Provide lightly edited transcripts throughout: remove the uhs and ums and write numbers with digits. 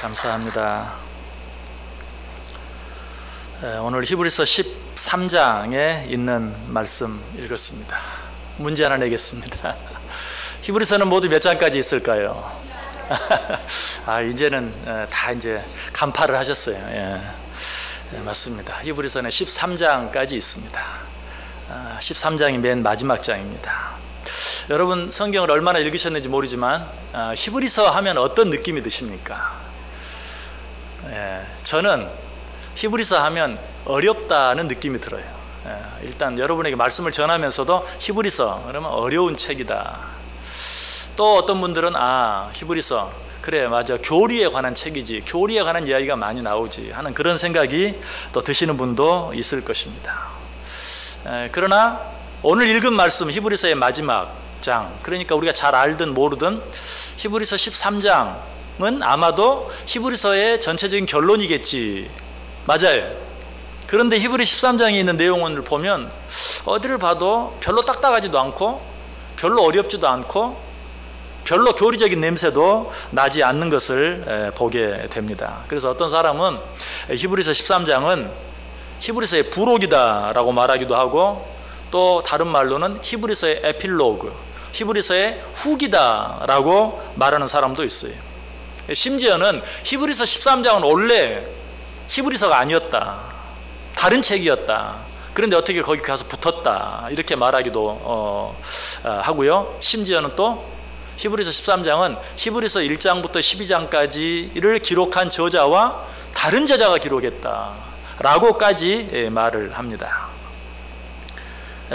감사합니다. 오늘 히브리서 13장에 있는 말씀 읽었습니다. 문제 하나 내겠습니다. 히브리서는 모두 몇 장까지 있을까요? 이제는 다 이제 간파를 하셨어요. 예, 맞습니다. 히브리서는 13장까지 있습니다. 13장이 맨 마지막 장입니다. 여러분 성경을 얼마나 읽으셨는지 모르지만 히브리서 하면 어떤 느낌이 드십니까? 저는 히브리서 하면 어렵다는 느낌이 들어요. 일단 여러분에게 말씀을 전하면서도 히브리서 그러면 어려운 책이다. 또 어떤 분들은 히브리서 그래 맞아 교리에 관한 책이지, 교리에 관한 이야기가 많이 나오지 하는 그런 생각이 또 드시는 분도 있을 것입니다. 그러나 오늘 읽은 말씀 히브리서의 마지막 장, 그러니까 우리가 잘 알든 모르든 히브리서 13장은 아마도 히브리서의 전체적인 결론이겠지. 맞아요. 그런데 히브리 13장에 있는 내용을 보면 어디를 봐도 별로 딱딱하지도 않고 별로 어렵지도 않고 별로 교리적인 냄새도 나지 않는 것을 보게 됩니다. 그래서 어떤 사람은 히브리서 13장은 히브리서의 부록이다라고 말하기도 하고, 또 다른 말로는 히브리서의 에필로그, 히브리서의 후기다라고 말하는 사람도 있어요. 심지어는 히브리서 13장은 원래 히브리서가 아니었다, 다른 책이었다. 그런데 어떻게 거기 가서 붙었다 이렇게 말하기도 하고요. 심지어는 또 히브리서 13장은 히브리서 1장부터 12장까지를 기록한 저자와 다른 저자가 기록했다 라고까지 말을 합니다.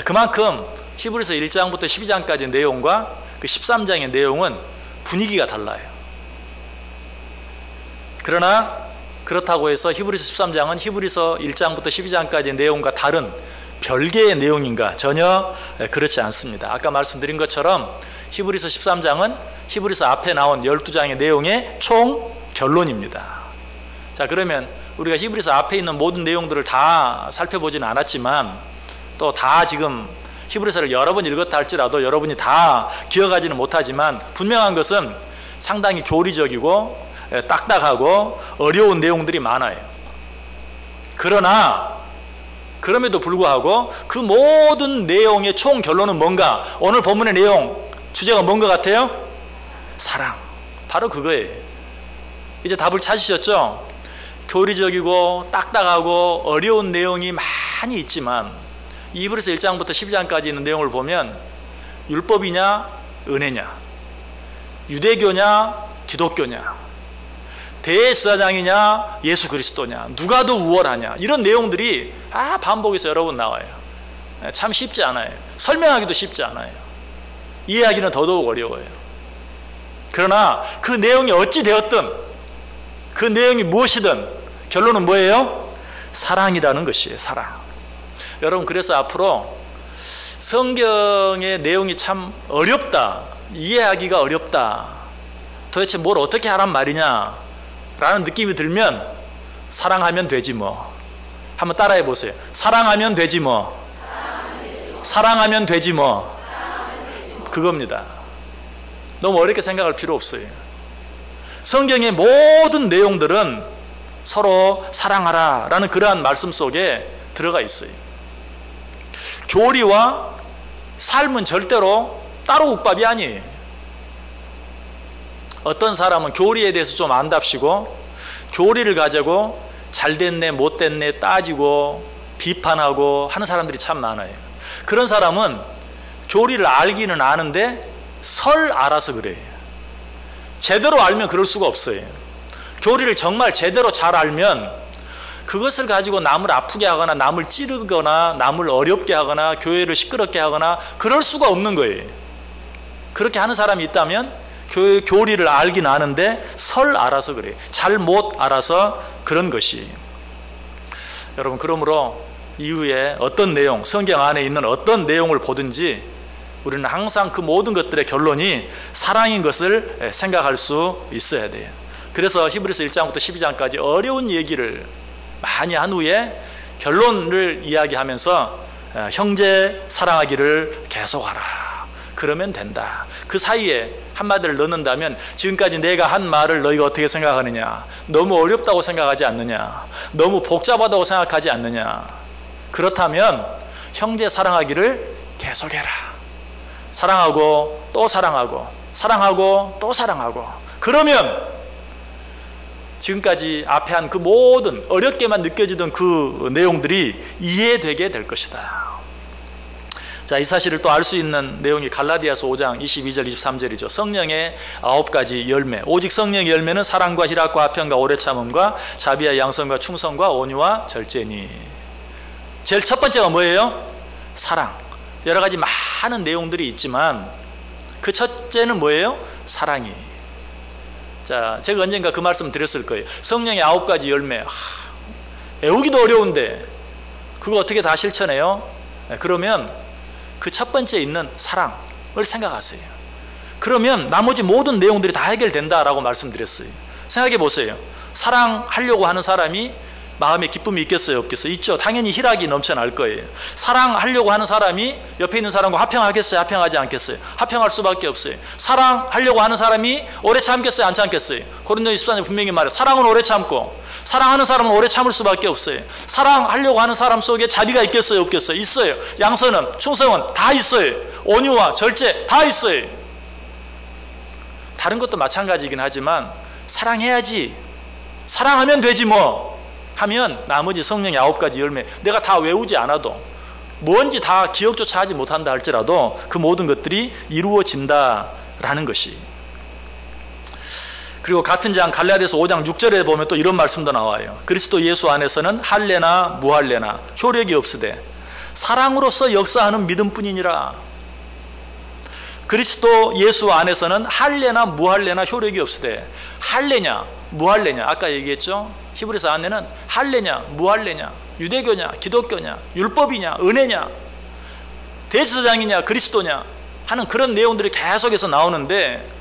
그만큼 히브리서 1장부터 12장까지 내용과 그 13장의 내용은 분위기가 달라요. 그러나 그렇다고 해서 히브리서 13장은 히브리서 1장부터 12장까지의 내용과 다른 별개의 내용인가? 전혀 그렇지 않습니다. 아까 말씀드린 것처럼 히브리서 13장은 히브리서 앞에 나온 12장의 내용의 총 결론입니다. 자, 그러면 우리가 히브리서 앞에 있는 모든 내용들을 다 살펴보지는 않았지만, 또 다 지금 히브리서를 여러 번 읽었다 할지라도 여러분이 다 기억하지는 못하지만, 분명한 것은 상당히 교리적이고 딱딱하고 어려운 내용들이 많아요. 그러나 그럼에도 불구하고 그 모든 내용의 총 결론은 뭔가? 오늘 본문의 내용 주제가 뭔 것 같아요? 사랑. 바로 그거예요. 이제 답을 찾으셨죠? 교리적이고 딱딱하고 어려운 내용이 많이 있지만 이 히브리서 1장부터 12장까지 있는 내용을 보면 율법이냐 은혜냐, 유대교냐 기독교냐, 대제사장이냐 예수 그리스도냐, 누가 더 우월하냐, 이런 내용들이 반복해서 여러 번 나와요. 참 쉽지 않아요. 설명하기도 쉽지 않아요. 이해하기는 더더욱 어려워요. 그러나 그 내용이 어찌 되었든, 그 내용이 무엇이든 결론은 뭐예요? 사랑이라는 것이에요. 사랑. 여러분, 그래서 앞으로 성경의 내용이 참 어렵다, 이해하기가 어렵다, 도대체 뭘 어떻게 하란 말이냐 라는 느낌이 들면 사랑하면 되지 뭐. 한번 따라해 보세요. 사랑하면 되지 뭐. 사랑하면 되지 뭐. 그겁니다. 너무 어렵게 생각할 필요 없어요. 성경의 모든 내용들은 서로 사랑하라 라는 그러한 말씀 속에 들어가 있어요. 교리와 삶은 절대로 따로 국밥이 아니에요. 어떤 사람은 교리에 대해서 좀 안답시고 교리를 가지고 잘됐네 못됐네 따지고 비판하고 하는 사람들이 참 많아요. 그런 사람은 교리를 알기는 아는데 설 알아서 그래요. 제대로 알면 그럴 수가 없어요. 교리를 정말 제대로 잘 알면 그것을 가지고 남을 아프게 하거나 남을 찌르거나 남을 어렵게 하거나 교회를 시끄럽게 하거나 그럴 수가 없는 거예요. 그렇게 하는 사람이 있다면 교리를 알긴 아는데 설 알아서 그래요. 잘 못 알아서 그런 것이. 여러분, 그러므로 이후에 어떤 내용, 성경 안에 있는 어떤 내용을 보든지 우리는 항상 그 모든 것들의 결론이 사랑인 것을 생각할 수 있어야 돼요. 그래서 히브리서 1장부터 12장까지 어려운 얘기를 많이 한 후에 결론을 이야기하면서 형제 사랑하기를 계속하라. 그러면 된다. 그 사이에 한마디를 넣는다면 지금까지 내가 한 말을 너희가 어떻게 생각하느냐? 너무 어렵다고 생각하지 않느냐? 너무 복잡하다고 생각하지 않느냐? 그렇다면 형제 사랑하기를 계속해라. 사랑하고 또 사랑하고 사랑하고 또 사랑하고 그러면 지금까지 앞에 한 그 모든 어렵게만 느껴지던 그 내용들이 이해되게 될 것이다. 자, 이 사실을 또 알 수 있는 내용이 갈라디아서 5장 22절 23절이죠. 성령의 9가지 열매. 오직 성령의 열매는 사랑과 희락과 화평과 오래 참음과 자비와 양선과 충성과 온유와 절제니. 제일 첫 번째가 뭐예요? 사랑. 여러 가지 많은 내용들이 있지만 그 첫째는 뭐예요? 사랑이. 자, 제가 언젠가 그 말씀 드렸을 거예요. 성령의 9가지 열매. 외우기도 어려운데 그거 어떻게 다 실천해요? 그러면 그 첫 번째 있는 사랑을 생각하세요. 그러면 나머지 모든 내용들이 다 해결된다라고 말씀드렸어요. 생각해 보세요. 사랑하려고 하는 사람이 마음에 기쁨이 있겠어요? 없겠어요? 있죠. 당연히 희락이 넘쳐날 거예요. 사랑하려고 하는 사람이 옆에 있는 사람과 화평하겠어요? 화평하지 않겠어요? 화평할 수밖에 없어요. 사랑하려고 하는 사람이 오래 참겠어요? 안 참겠어요? 고린도 24장 분명히 말해요. 사랑은 오래 참고 사랑하는 사람은 오래 참을 수밖에 없어요. 사랑하려고 하는 사람 속에 자비가 있겠어요? 없겠어요? 있어요. 양선은, 충성은 다 있어요. 온유와 절제 다 있어요. 다른 것도 마찬가지이긴 하지만 사랑해야지, 사랑하면 되지 뭐 하면 나머지 성령의 9가지 열매 내가 다 외우지 않아도 뭔지 다 기억조차 하지 못한다 할지라도 그 모든 것들이 이루어진다라는 것이. 그리고 같은 장 갈라디아서 5장 6절에 보면 또 이런 말씀도 나와요. 그리스도 예수 안에서는 할례나 무할례나 효력이 없으되 사랑으로서 역사하는 믿음뿐이니라. 그리스도 예수 안에서는 할례나 무할례나 효력이 없으되, 할례냐 무할례냐 아까 얘기했죠. 히브리서 안에는 할례냐 무할례냐 유대교냐 기독교냐 율법이냐 은혜냐 대제사장이냐 그리스도냐 하는 그런 내용들이 계속해서 나오는데,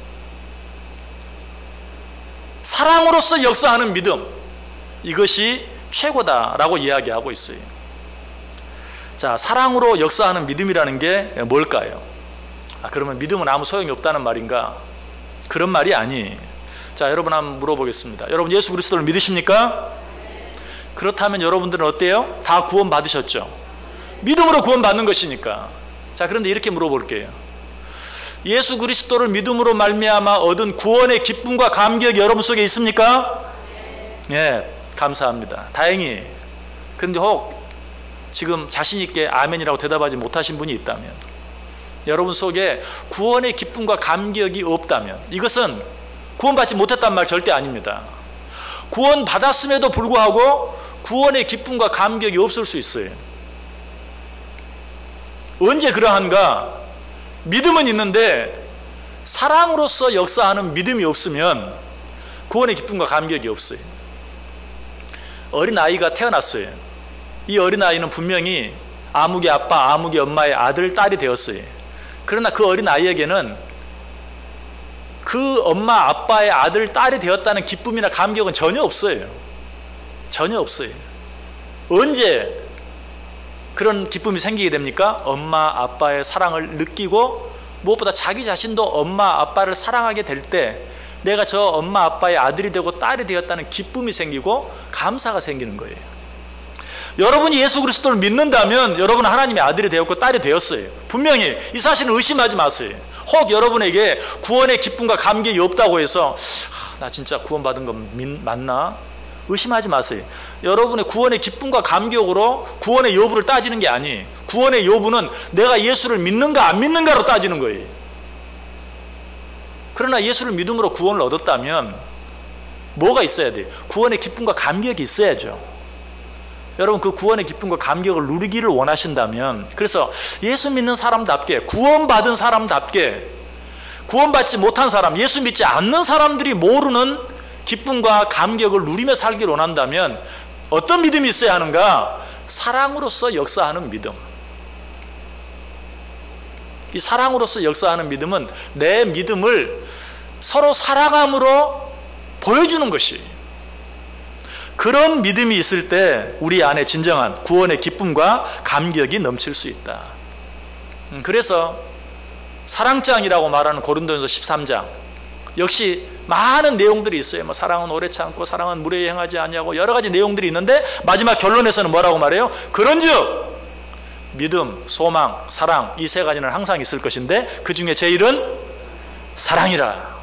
사랑으로서 역사하는 믿음, 이것이 최고다라고 이야기하고 있어요. 자, 사랑으로 역사하는 믿음이라는 게 뭘까요? 그러면 믿음은 아무 소용이 없다는 말인가? 그런 말이 아니에요. 자, 여러분 한번 물어보겠습니다. 여러분 예수 그리스도를 믿으십니까? 그렇다면 여러분들은 어때요? 다 구원 받으셨죠? 믿음으로 구원 받는 것이니까. 자, 그런데 이렇게 물어볼게요. 예수 그리스도를 믿음으로 말미암아 얻은 구원의 기쁨과 감격이 여러분 속에 있습니까? 예, 감사합니다. 다행히. 그런데 혹 지금 자신 있게 아멘이라고 대답하지 못하신 분이 있다면, 여러분 속에 구원의 기쁨과 감격이 없다면, 이것은 구원받지 못했단 말 절대 아닙니다. 구원 받았음에도 불구하고 구원의 기쁨과 감격이 없을 수 있어요. 언제 그러한가? 믿음은 있는데 사랑으로서 역사하는 믿음이 없으면 구원의 기쁨과 감격이 없어요. 어린아이가 태어났어요. 이 어린아이는 분명히 아무개 아빠, 아무개 엄마의 아들, 딸이 되었어요. 그러나 그 어린아이에게는 그 엄마, 아빠의 아들, 딸이 되었다는 기쁨이나 감격은 전혀 없어요. 전혀 없어요. 언제 그런 기쁨이 생기게 됩니까? 엄마, 아빠의 사랑을 느끼고 무엇보다 자기 자신도 엄마, 아빠를 사랑하게 될 때 내가 저 엄마, 아빠의 아들이 되고 딸이 되었다는 기쁨이 생기고 감사가 생기는 거예요. 여러분이 예수 그리스도를 믿는다면 여러분은 하나님의 아들이 되었고 딸이 되었어요. 분명히 이 사실을 의심하지 마세요. 혹 여러분에게 구원의 기쁨과 감격이 없다고 해서 나 진짜 구원받은 건 맞나? 의심하지 마세요. 여러분의 구원의 기쁨과 감격으로 구원의 여부를 따지는 게 아니에요. 구원의 여부는 내가 예수를 믿는가 안 믿는가로 따지는 거예요. 그러나 예수를 믿음으로 구원을 얻었다면 뭐가 있어야 돼요? 구원의 기쁨과 감격이 있어야죠. 여러분 그 구원의 기쁨과 감격을 누리기를 원하신다면, 그래서 예수 믿는 사람답게, 구원받은 사람답게, 구원받지 못한 사람, 예수 믿지 않는 사람들이 모르는 기쁨과 감격을 누리며 살기를 원한다면 어떤 믿음이 있어야 하는가? 사랑으로서 역사하는 믿음. 이 사랑으로서 역사하는 믿음은 내 믿음을 서로 사랑함으로 보여주는 것이, 그런 믿음이 있을 때 우리 안에 진정한 구원의 기쁨과 감격이 넘칠 수 있다. 그래서 사랑장이라고 말하는 고린도전서 13장 역시 많은 내용들이 있어요. 뭐 사랑은 오래 참고 사랑은 무례히 행하지 아니하고 여러 가지 내용들이 있는데 마지막 결론에서는 뭐라고 말해요? 그런즉 믿음, 소망, 사랑 이 세 가지는 항상 있을 것인데 그 중에 제일은 사랑이라.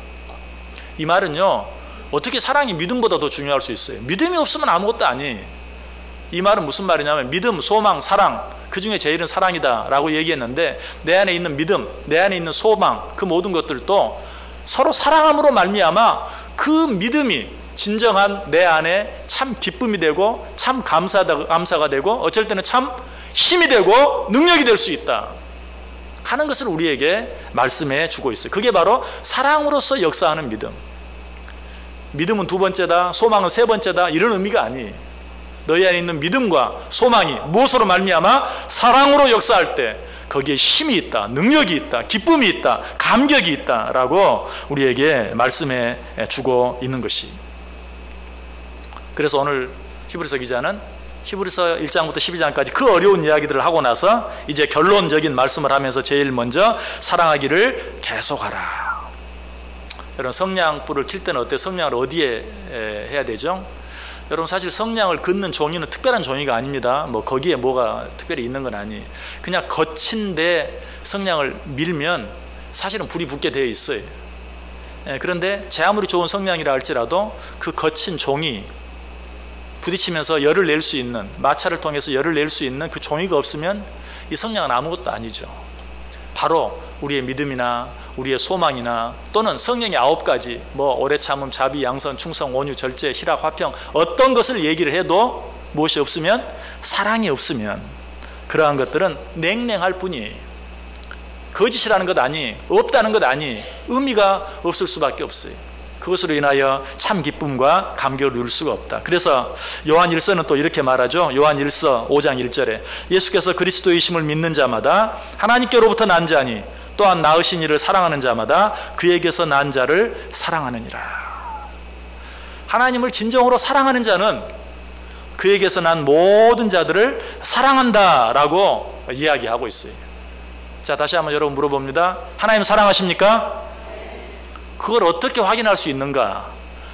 이 말은요, 어떻게 사랑이 믿음보다 더 중요할 수 있어요? 믿음이 없으면 아무것도 아니. 이 말은 무슨 말이냐면 믿음, 소망, 사랑 그 중에 제일은 사랑이다 라고 얘기했는데 내 안에 있는 믿음, 내 안에 있는 소망 그 모든 것들도 서로 사랑함으로 말미암아 그 믿음이 진정한 내 안에 참 기쁨이 되고 참 감사가 되고 어쩔 때는 참 힘이 되고 능력이 될 수 있다 하는 것을 우리에게 말씀해 주고 있어요. 그게 바로 사랑으로서 역사하는 믿음. 믿음은 두 번째다, 소망은 세 번째다 이런 의미가 아니에요. 너희 안에 있는 믿음과 소망이 무엇으로 말미암아 사랑으로 역사할 때 거기에 힘이 있다, 능력이 있다, 기쁨이 있다, 감격이 있다라고 우리에게 말씀해 주고 있는 것이. 그래서 오늘 히브리서 기자는 히브리서 1장부터 12장까지 그 어려운 이야기들을 하고 나서 이제 결론적인 말씀을 하면서 제일 먼저 사랑하기를 계속하라. 여러분 성냥불을 킬 때는 어때요? 성냥을 어디에 해야 되죠? 여러분 사실 성냥을 긋는 종이는 특별한 종이가 아닙니다. 뭐 거기에 뭐가 특별히 있는 건 아니에요. 그냥 거친데 성냥을 밀면 사실은 불이 붙게 되어 있어요. 그런데 제 아무리 좋은 성냥이라 할지라도 그 거친 종이 부딪히면서 열을 낼 수 있는, 마찰을 통해서 열을 낼 수 있는 그 종이가 없으면 이 성냥은 아무것도 아니죠. 바로 우리의 믿음이나 우리의 소망이나 또는 성령의 9가지 뭐 오래 참음, 자비, 양선, 충성, 온유, 절제, 희락, 화평 어떤 것을 얘기를 해도 무엇이 없으면 사랑이 없으면 그러한 것들은 냉랭할 뿐이에요. 거짓이라는 것 아니, 없다는 것 아니, 의미가 없을 수밖에 없어요. 그것으로 인하여 참 기쁨과 감격을 누릴 수가 없다. 그래서 요한 1서는 또 이렇게 말하죠. 요한 1서 5장 1절에 예수께서 그리스도이심을 믿는 자마다 하나님께로부터 난 자니 또한 낳으신 이를 사랑하는 자마다 그에게서 난 자를 사랑하느니라. 하나님을 진정으로 사랑하는 자는 그에게서 난 모든 자들을 사랑한다라고 이야기하고 있어요. 자, 다시 한번 여러분 물어봅니다. 하나님 사랑하십니까? 그걸 어떻게 확인할 수 있는가?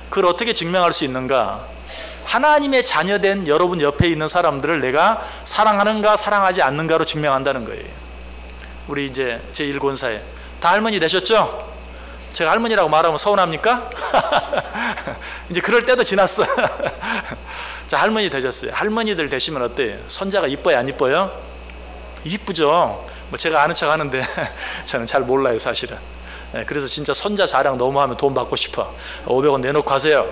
그걸 어떻게 증명할 수 있는가? 하나님의 자녀된 여러분 옆에 있는 사람들을 내가 사랑하는가 사랑하지 않는가로 증명한다는 거예요. 우리 이제 제1권사에 다 할머니 되셨죠? 제가 할머니라고 말하면 서운합니까? 이제 그럴 때도 지났어. 자, 할머니 되셨어요. 할머니들 되시면 어때요? 손자가 이뻐요, 안 이뻐요? 이쁘죠. 뭐 제가 아는 척 하는데 저는 잘 몰라요, 사실은. 그래서 진짜 손자 자랑 너무 하면 돈 받고 싶어. 500원 내놓고 가세요.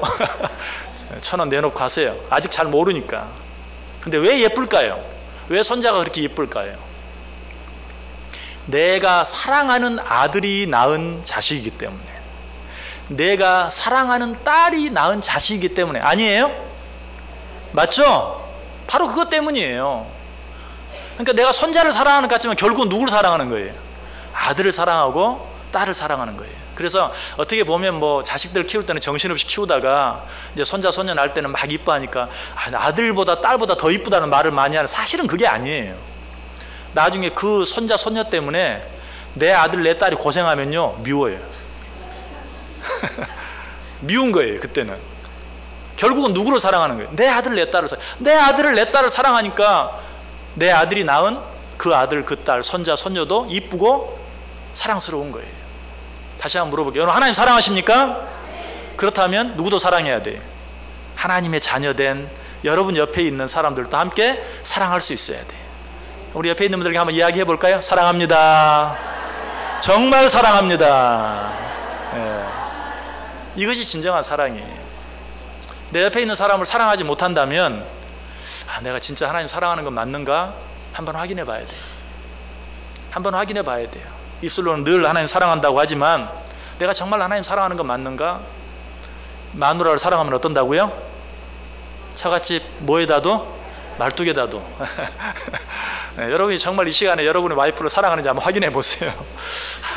1000원 내놓고 가세요. 아직 잘 모르니까. 근데 왜 예쁠까요? 왜 손자가 그렇게 예쁠까요? 내가 사랑하는 아들이 낳은 자식이기 때문에, 내가 사랑하는 딸이 낳은 자식이기 때문에. 아니에요? 맞죠? 바로 그것 때문이에요. 그러니까 내가 손자를 사랑하는 것 같지만 결국은 누구를 사랑하는 거예요? 아들을 사랑하고 딸을 사랑하는 거예요. 그래서 어떻게 보면 뭐 자식들 키울 때는 정신없이 키우다가 이제 손자 손녀 낳을 때는 막 이뻐하니까 아들보다 딸보다 더 이쁘다는 말을 많이 하는, 사실은 그게 아니에요. 나중에 그 손자 손녀 때문에 내 아들 내 딸이 고생하면요 미워요. 미운 거예요. 그때는 결국은 누구를 사랑하는 거예요? 내 아들 내 딸을 내 아들을 내 딸을 사랑하니까 내 아들이 낳은 그 아들 그 딸 손자 손녀도 이쁘고 사랑스러운 거예요. 다시 한번 물어볼게요. 여러분 하나님 사랑하십니까? 그렇다면 누구도 사랑해야 돼요. 하나님의 자녀된 여러분 옆에 있는 사람들도 함께 사랑할 수 있어야 돼요. 우리 옆에 있는 분들에게 한번 이야기해 볼까요? 사랑합니다. 정말 사랑합니다. 예. 이것이 진정한 사랑이에요. 내 옆에 있는 사람을 사랑하지 못한다면 내가 진짜 하나님 사랑하는 건 맞는가? 한번 확인해 봐야 돼요. 한번 확인해 봐야 돼요. 입술로는 늘 하나님 사랑한다고 하지만 내가 정말 하나님 사랑하는 건 맞는가? 마누라를 사랑하면 어떤다고요? 처갓집 뭐에다도? 말뚝에다도. 네, 여러분이 정말 이 시간에 여러분의 와이프를 사랑하는지 한번 확인해 보세요.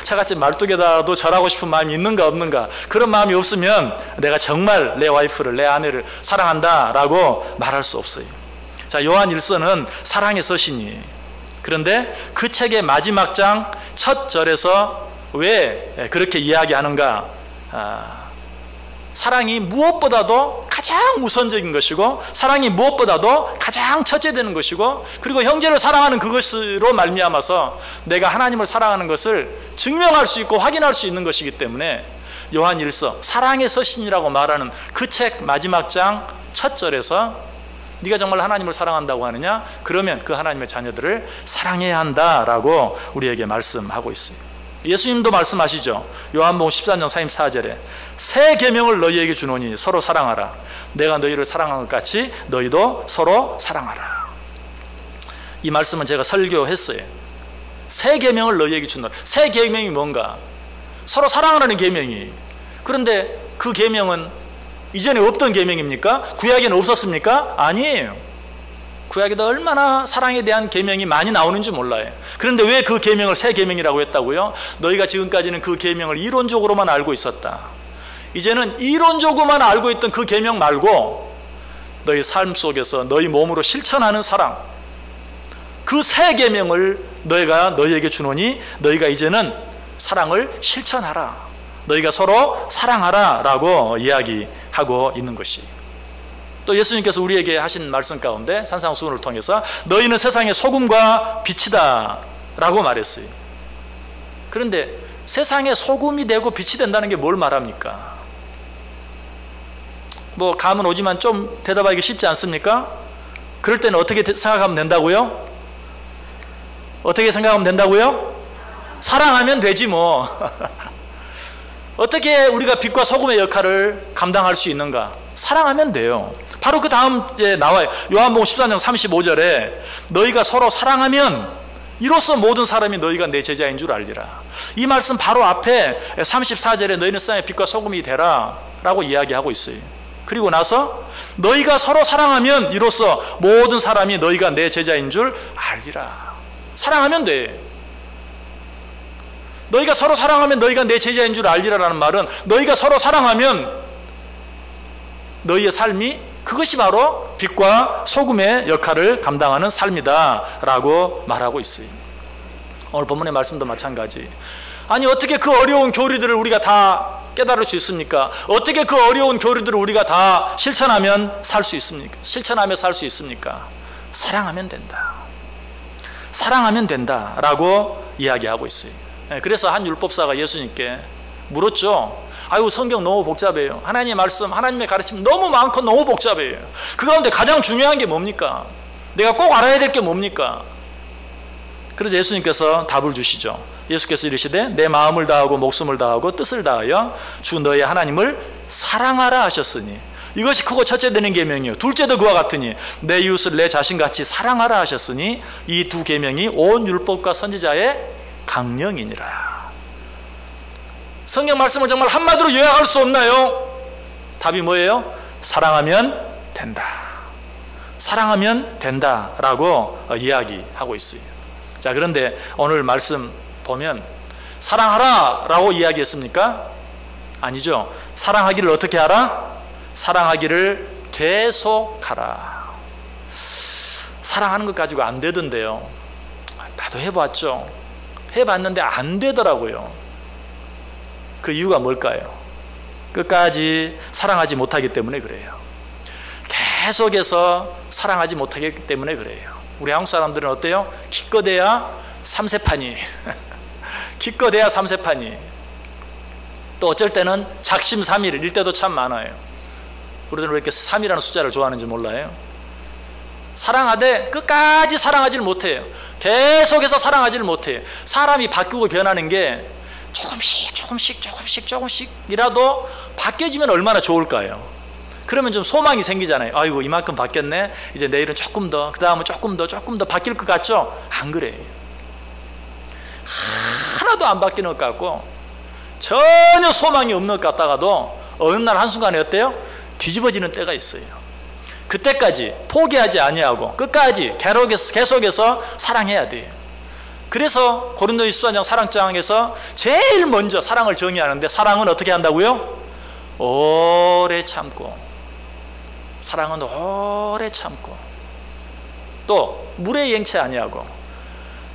처갓집 말뚝에다도 절하고 싶은 마음이 있는가 없는가? 그런 마음이 없으면 내가 정말 내 와이프를, 내 아내를 사랑한다라고 말할 수 없어요. 자, 요한 1서는 사랑의 서신이에요. 그런데 그 책의 마지막 장 첫 절에서 왜 그렇게 이야기하는가? 사랑이 무엇보다도 가장 우선적인 것이고, 사랑이 무엇보다도 가장 첫째되는 것이고, 그리고 형제를 사랑하는 그것으로 말미암아서 내가 하나님을 사랑하는 것을 증명할 수 있고 확인할 수 있는 것이기 때문에, 요한 1서 사랑의 서신이라고 말하는 그 책 마지막 장 첫 절에서 네가 정말 하나님을 사랑한다고 하느냐? 그러면 그 하나님의 자녀들을 사랑해야 한다라고 우리에게 말씀하고 있어요. 예수님도 말씀하시죠. 요한복음 14장 34절에 새 계명을 너희에게 주노니 서로 사랑하라. 내가 너희를 사랑한 것 같이 너희도 서로 사랑하라. 이 말씀은 제가 설교했어요. 새 계명을 너희에게 주노니. 새 계명이 뭔가? 서로 사랑하라는 계명이. 그런데 그 계명은 이전에 없던 계명입니까? 구약에는 없었습니까? 아니에요. 구약에도 얼마나 사랑에 대한 계명이 많이 나오는지 몰라요. 그런데 왜 그 계명을 새 계명이라고 했다고요? 너희가 지금까지는 그 계명을 이론적으로만 알고 있었다. 이제는 이론적으로만 알고 있던 그 계명 말고 너희 삶 속에서 너희 몸으로 실천하는 사랑, 그 새 계명을 너희에게 주노니 너희가 이제는 사랑을 실천하라. 너희가 서로 사랑하라 라고 이야기하고 있는 것이. 또 예수님께서 우리에게 하신 말씀 가운데 산상수훈을 통해서 너희는 세상의 소금과 빛이다 라고 말했어요. 그런데 세상의 소금이 되고 빛이 된다는 게 뭘 말합니까? 뭐 감은 오지만 좀 대답하기 쉽지 않습니까? 그럴 때는 어떻게 생각하면 된다고요? 어떻게 생각하면 된다고요? 사랑하면 되지 뭐. 어떻게 우리가 빛과 소금의 역할을 감당할 수 있는가? 사랑하면 돼요. 바로 그 다음 이제 나와요. 요한복음 14장 35절에 너희가 서로 사랑하면 이로써 모든 사람이 너희가 내 제자인 줄 알리라. 이 말씀 바로 앞에 34절에 너희는 세상의 빛과 소금이 되라 라고 이야기하고 있어요. 그리고 나서 너희가 서로 사랑하면 이로써 모든 사람이 너희가 내 제자인 줄 알리라. 사랑하면 돼. 너희가 서로 사랑하면 너희가 내 제자인 줄 알리라라는 말은 너희가 서로 사랑하면 너희의 삶이 그것이 바로 빛과 소금의 역할을 감당하는 삶이다 라고 말하고 있어요. 오늘 본문의 말씀도 마찬가지. 아니 어떻게 그 어려운 교리들을 우리가 다 깨달을 수 있습니까? 어떻게 그 어려운 교리들을 우리가 다 실천하면 살 수 있습니까? 실천하며 살 수 있습니까? 사랑하면 된다. 사랑하면 된다 라고 이야기하고 있어요. 그래서 한 율법사가 예수님께 물었죠. 아유, 성경 너무 복잡해요. 하나님의 말씀, 하나님의 가르침 너무 많고 너무 복잡해요. 그 가운데 가장 중요한 게 뭡니까? 내가 꼭 알아야 될 게 뭡니까? 그래서 예수님께서 답을 주시죠. 예수께서 이르시되 내 마음을 다하고 목숨을 다하고 뜻을 다하여 주 너의 하나님을 사랑하라 하셨으니 이것이 크고 첫째 되는 계명이요 둘째도 그와 같으니 내 이웃을 내 자신같이 사랑하라 하셨으니 이 두 계명이 온 율법과 선지자의 강령이니라. 성경 말씀을 정말 한마디로 요약할 수 없나요? 답이 뭐예요? 사랑하면 된다. 사랑하면 된다라고 이야기하고 있어요. 자, 그런데 오늘 말씀 보면 사랑하라 라고 이야기했습니까? 아니죠. 사랑하기를 어떻게 하라? 사랑하기를 계속하라. 사랑하는 것 가지고 안 되던데요. 나도 해봤죠. 해봤는데 안 되더라고요. 그 이유가 뭘까요? 끝까지 사랑하지 못하기 때문에 그래요. 계속해서 사랑하지 못하기 때문에 그래요. 우리 한국 사람들은 어때요? 기껏해야 삼세판이 기껏해야 삼세판이 또 어쩔 때는 작심삼일일 때도 참 많아요. 우리들은 왜 이렇게 3이라는 숫자를 좋아하는지 몰라요. 사랑하되 끝까지 사랑하지를 못해요. 계속해서 사랑하지를 못해요. 사람이 바뀌고 변하는 게 조금씩이라도 바뀌어지면 얼마나 좋을까요? 그러면 좀 소망이 생기잖아요. 아이고, 이만큼 바뀌었네. 이제 내일은 조금 더, 그 다음은 조금 더 바뀔 것 같죠? 안 그래요. 하나도 안 바뀌는 것 같고 전혀 소망이 없는 것 같다가도 어느 날 한순간에 어때요? 뒤집어지는 때가 있어요. 그때까지 포기하지 아니하고 끝까지 계속해서 사랑해야 돼요. 그래서 고린도전서 14장 사랑장에서 제일 먼저 사랑을 정의하는데 사랑은 어떻게 한다고요? 오래 참고. 사랑은 오래 참고. 또 물에 앵채 아니하고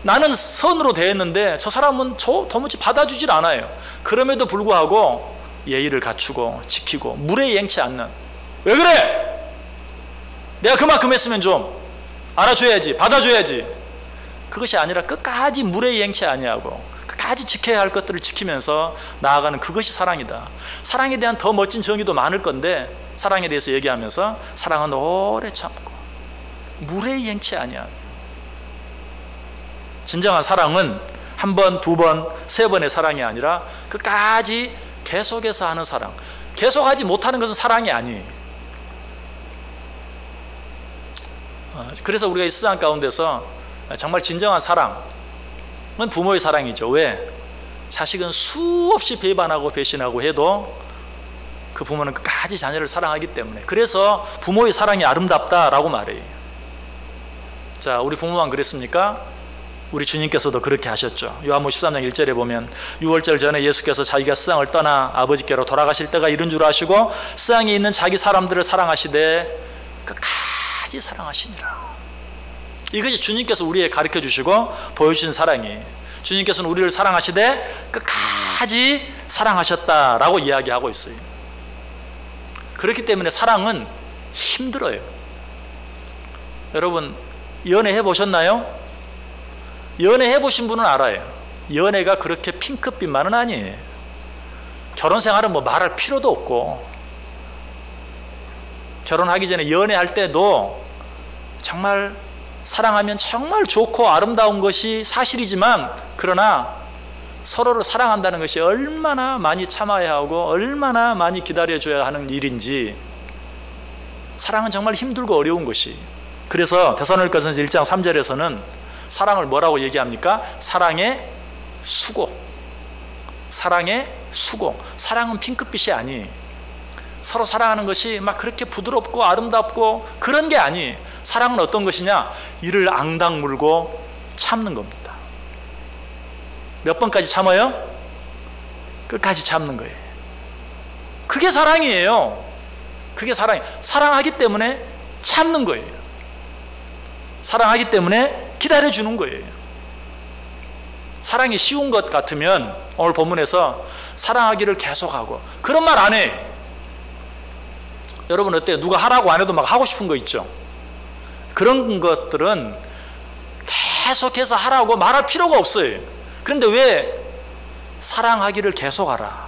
나는 선으로 대했는데 저 사람은 도무지 받아주질 않아요. 그럼에도 불구하고 예의를 갖추고 지키고 물에 행치 않는. 왜 그래? 내가 그만큼 했으면 좀 알아줘야지, 받아줘야지. 그것이 아니라 끝까지 물에 행치 아니하고 끝까지 지켜야 할 것들을 지키면서 나아가는 그것이 사랑이다. 사랑에 대한 더 멋진 정의도 많을 건데 사랑에 대해서 얘기하면서 사랑은 오래 참고 물에 행치 아니하고. 진정한 사랑은 한 번, 두 번, 세 번의 사랑이 아니라 끝까지 계속해서 하는 사랑. 계속하지 못하는 것은 사랑이 아니에요. 그래서 우리가 이 세상 가운데서 정말 진정한 사랑은 부모의 사랑이죠. 왜? 자식은 수없이 배반하고 배신하고 해도 그 부모는 끝까지 자녀를 사랑하기 때문에. 그래서 부모의 사랑이 아름답다라고 말해요. 자, 우리 부모만 그랬습니까? 우리 주님께서도 그렇게 하셨죠. 요한복음 13장 1절에 보면 6월절 전에 예수께서 자기가 세상을 떠나 아버지께로 돌아가실 때가 이른 줄 아시고 세상에 있는 자기 사람들을 사랑하시되 끝까지 사랑하시니라. 이것이 주님께서 우리에게 가르쳐 주시고 보여주신 사랑이에요. 주님께서는 우리를 사랑하시되 끝까지 사랑하셨다라고 이야기하고 있어요. 그렇기 때문에 사랑은 힘들어요. 여러분 연애해 보셨나요? 연애해 보신 분은 알아요. 연애가 그렇게 핑크빛만은 아니에요. 결혼 생활은 뭐 말할 필요도 없고, 결혼하기 전에 연애할 때도 정말 사랑하면 정말 좋고 아름다운 것이 사실이지만, 그러나 서로를 사랑한다는 것이 얼마나 많이 참아야 하고 얼마나 많이 기다려줘야 하는 일인지, 사랑은 정말 힘들고 어려운 것이. 그래서 데살로니가전서 1장 3절에서는 사랑을 뭐라고 얘기합니까? 사랑의 수고. 사랑의 수고. 사랑은 핑크빛이 아니. 서로 사랑하는 것이 막 그렇게 부드럽고 아름답고 그런 게 아니. 사랑은 어떤 것이냐? 이를 앙당 물고 참는 겁니다. 몇 번까지 참아요? 끝까지 참는 거예요. 그게 사랑이에요. 그게 사랑이에요. 사랑하기 때문에 참는 거예요. 사랑하기 때문에 기다려주는 거예요. 사랑이 쉬운 것 같으면 오늘 본문에서 사랑하기를 계속하고 그런 말 안 해. 여러분 어때요? 누가 하라고 안 해도 막 하고 싶은 거 있죠? 그런 것들은 계속해서 하라고 말할 필요가 없어요. 그런데 왜 사랑하기를 계속하라?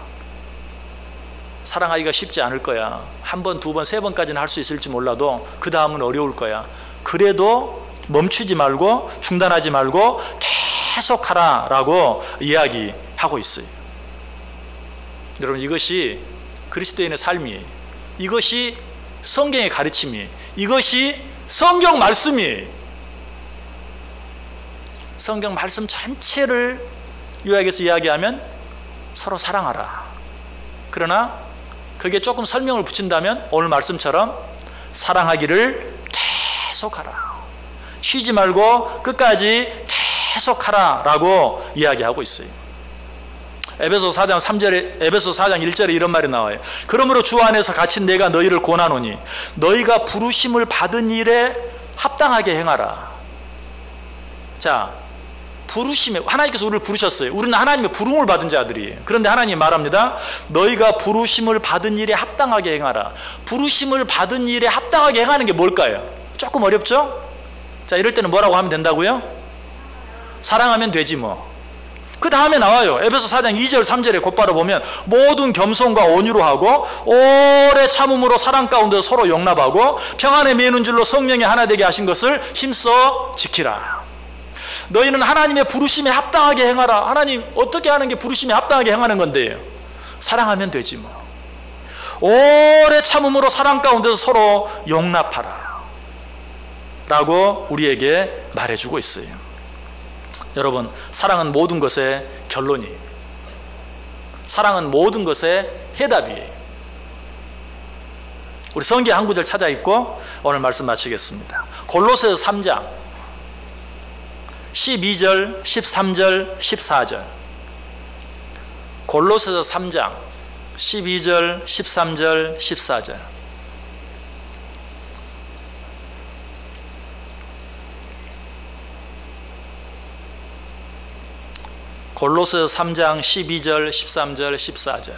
사랑하기가 쉽지 않을 거야. 한 번, 두 번, 세 번까지는 할 수 있을지 몰라도 그 다음은 어려울 거야. 그래도 멈추지 말고 중단하지 말고 계속하라 라고 이야기하고 있어요. 여러분 이것이 그리스도인의 삶이에요. 이것이 성경의 가르침이에요. 이것이 성경 말씀이에요. 성경 말씀 전체를 요약해서 이야기하면 서로 사랑하라. 그러나 그게 조금 설명을 붙인다면 오늘 말씀처럼 사랑하기를 계속하라. 쉬지 말고 끝까지 계속하라 라고 이야기하고 있어요. 에베소 4장 1절에 이런 말이 나와요. 그러므로 주 안에서 갇힌 내가 너희를 권하노니 너희가 부르심을 받은 일에 합당하게 행하라. 자, 부르심에 하나님께서 우리를 부르셨어요. 우리는 하나님의 부름을 받은 자들이에요. 그런데 하나님이 말합니다. 너희가 부르심을 받은 일에 합당하게 행하라. 부르심을 받은 일에 합당하게 행하는 게 뭘까요? 조금 어렵죠? 자, 이럴 때는 뭐라고 하면 된다고요? 사랑하면 되지 뭐. 그 다음에 나와요. 에베소 4장 2절 3절에 곧바로 보면 모든 겸손과 온유로 하고 오래 참음으로 사랑 가운데 서로 용납하고 평안에 매는 줄로 성령이 하나 되게 하신 것을 힘써 지키라. 너희는 하나님의 부르심에 합당하게 행하라. 하나님 어떻게 하는 게 부르심에 합당하게 행하는 건데요? 사랑하면 되지 뭐. 오래 참음으로 사랑 가운데서 서로 용납하라 라고 우리에게 말해주고 있어요. 여러분 사랑은 모든 것의 결론이에요. 사랑은 모든 것의 해답이에요. 우리 성경 한 구절 찾아 읽고 오늘 말씀 마치겠습니다. 골로새서 3장 12절 13절 14절. 골로새서 3장 12절 13절 14절. 골로새 3장 12절, 13절, 14절.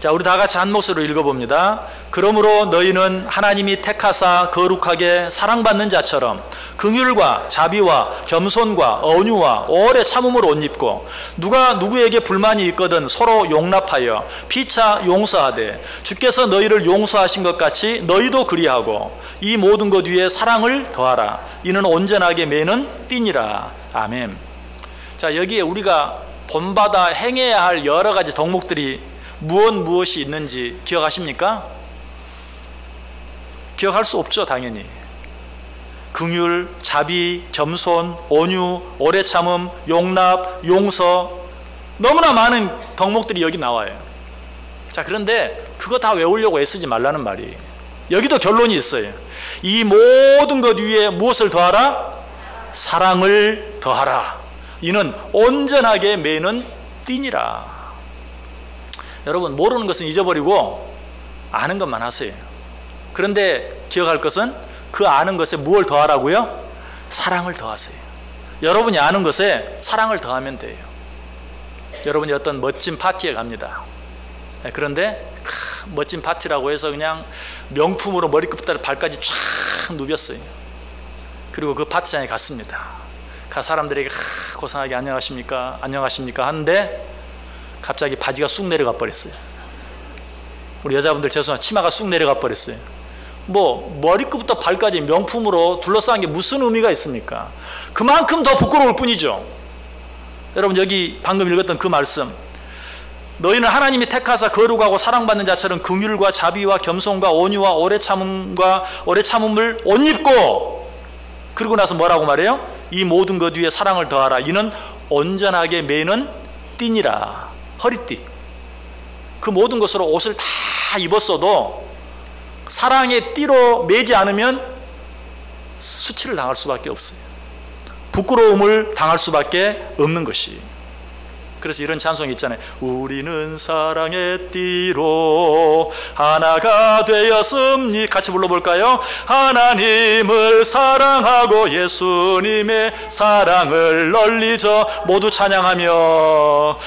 자, 우리 다 같이 한 목소리로 읽어봅니다. 그러므로 너희는 하나님이 택하사 거룩하게 사랑받는 자처럼 긍휼과 자비와 겸손과 온유와 오래 참음을 옷 입고 누가 누구에게 불만이 있거든 서로 용납하여 피차 용서하되 주께서 너희를 용서하신 것 같이 너희도 그리하고 이 모든 것 위에 사랑을 더하라. 이는 온전하게 매는 띠니라. 아멘. 자, 여기에 우리가 본받아 행해야 할 여러 가지 덕목들이 무엇이 있는지 기억하십니까? 기억할 수 없죠, 당연히. 긍휼, 자비, 겸손, 온유, 오래 참음, 용납, 용서, 너무나 많은 덕목들이 여기 나와요. 자, 그런데 그거 다 외우려고 애쓰지 말라는 말이에요. 여기도 결론이 있어요. 이 모든 것 위에 무엇을 더하라? 사랑을 더하라. 이는 온전하게 매는 띠니라. 여러분, 모르는 것은 잊어버리고 아는 것만 하세요. 그런데 기억할 것은 그 아는 것에 무엇을 더하라고요? 사랑을 더하세요. 여러분이 아는 것에 사랑을 더하면 돼요. 여러분이 어떤 멋진 파티에 갑니다. 그런데 멋진 파티라고 해서 그냥 명품으로 머리끝부터 발까지 쫙 누볐어요. 그리고 그 파티장에 갔습니다. 가 사람들에게 고상하게 안녕하십니까? 안녕하십니까? 하는데 갑자기 바지가 쑥 내려가 버렸어요. 우리 여자분들 죄송합니다. 치마가 쑥 내려가 버렸어요. 뭐 머리끝부터 발까지 명품으로 둘러싼 게 무슨 의미가 있습니까? 그만큼 더 부끄러울 뿐이죠. 여러분, 여기 방금 읽었던 그 말씀, 너희는 하나님이 택하사 거룩하고 사랑받는 자처럼 긍휼과 자비와 겸손과 온유와 오래 참음을 옷 입고, 그러고 나서 뭐라고 말해요? 이 모든 것 위에 사랑을 더하라. 이는 온전하게 매는 띠니라. 허리띠. 그 모든 것으로 옷을 다 입었어도 사랑의 띠로 매지 않으면 수치를 당할 수밖에 없어요. 부끄러움을 당할 수밖에 없는 것이. 그래서 이런 찬송이 있잖아요. 우리는 사랑의 띠로 하나가 되었음니. 같이 불러볼까요? 하나님을 사랑하고 예수님의 사랑을 널리 저 모두 찬양하며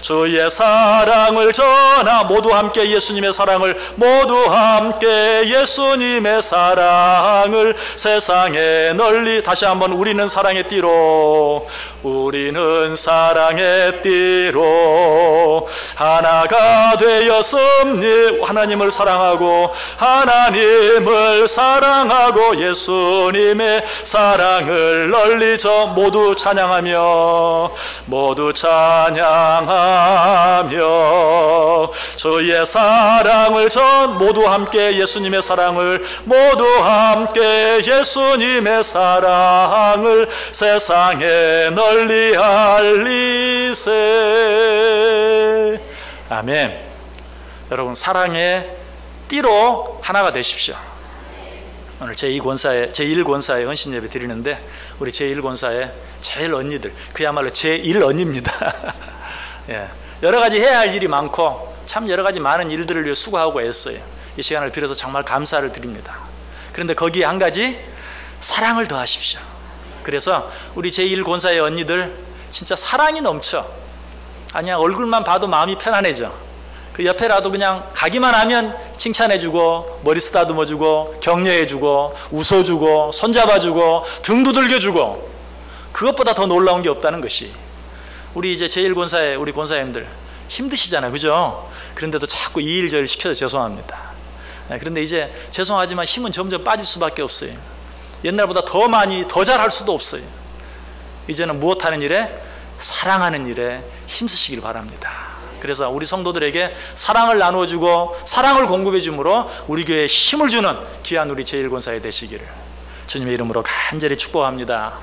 주의 사랑을 전하. 모두 함께 예수님의 사랑을, 모두 함께 예수님의 사랑을 세상에 널리. 다시 한번, 우리는 사랑의 띠로 하나가 되었음니. 하나님을 사랑하고 예수님의 사랑을 널리 저 모두 찬양하며 주의 사랑을 전 모두 함께 예수님의 사랑을, 모두 함께 예수님의 사랑을 세상에 널리 알리세. 아멘. 여러분, 사랑의 띠로 하나가 되십시오. 오늘 제1권사의 헌신 예배 드리는데, 우리 제1권사의 제일 언니들, 그야말로 제1언니입니다. 예. 여러 가지 해야 할 일이 많고 참 여러 가지 많은 일들을 위해 수고하고 애써요. 이 시간을 빌어서 정말 감사를 드립니다. 그런데 거기에 한 가지, 사랑을 더하십시오. 그래서 우리 제1권사의 언니들 진짜 사랑이 넘쳐. 아니야, 얼굴만 봐도 마음이 편안해져. 그 옆에라도 그냥 가기만 하면 칭찬해주고, 머리 쓰다듬어주고, 격려해주고, 웃어주고, 손잡아주고, 등 두들겨주고, 그것보다 더 놀라운 게 없다는 것이. 우리 이제 제1권사의 우리 권사님들 힘드시잖아요, 그죠? 그런데도 자꾸 이 일 저 일 시켜서 죄송합니다. 그런데 이제 죄송하지만 힘은 점점 빠질 수밖에 없어요. 옛날보다 더 많이, 더 잘할 수도 없어요. 이제는 무엇하는 일에? 사랑하는 일에 힘쓰시길 바랍니다. 그래서 우리 성도들에게 사랑을 나누어주고 사랑을 공급해 주므로 우리 교회에 힘을 주는 귀한 우리 제1권사에 되시기를 주님의 이름으로 간절히 축복합니다.